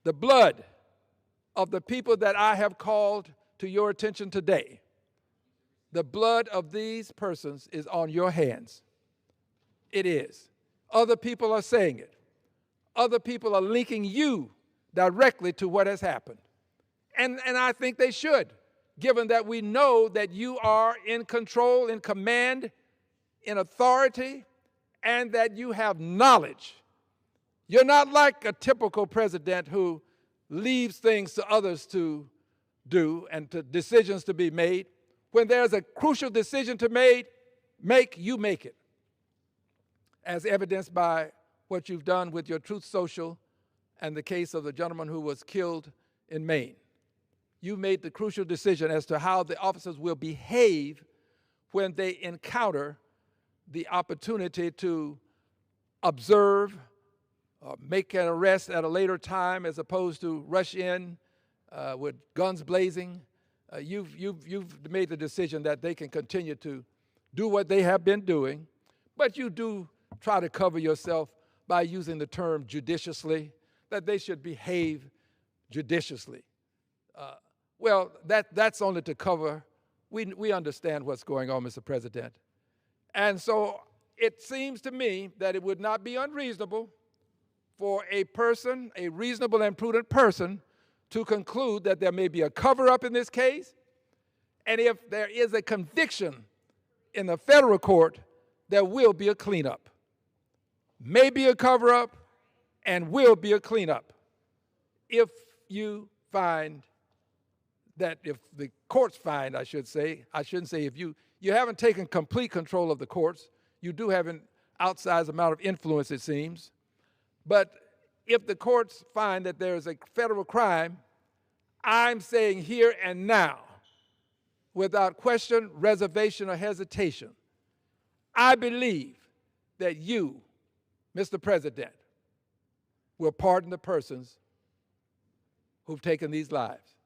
the blood of the people that I have called to your attention today, the blood of these persons is on your hands. It is. Other people are saying it. Other people are linking you directly to what has happened. And I think they should, given that we know that you are in control, in command, in authority, and that you have knowledge. You're not like a typical president who leaves things to others to do and to decisions to be made. When there's a crucial decision to make, you make it, as evidenced by what you've done with your Truth Social and the case of the gentleman who was killed in Maine. You made the crucial decision as to how the officers will behave when they encounter the opportunity to observe, make an arrest at a later time as opposed to rush in with guns blazing. You've made the decision that they can continue to do what they have been doing, but you do try to cover yourself by using the term judiciously, that they should behave judiciously. Well, that's only to cover. We understand what's going on, Mr. President. And so it seems to me that it would not be unreasonable for a person, a reasonable and prudent person, to conclude that there may be a cover-up in this case, and if there is a conviction in the federal court, there will be a cleanup. May be a cover-up and will be a cleanup if you find that, if the courts find, I shouldn't say if you haven't taken complete control of the courts. You do have an outsized amount of influence, it seems. But if the courts find that there is a federal crime, I'm saying here and now, without question, reservation, or hesitation, I believe that you, Mr. President, will pardon the persons who've taken these lives.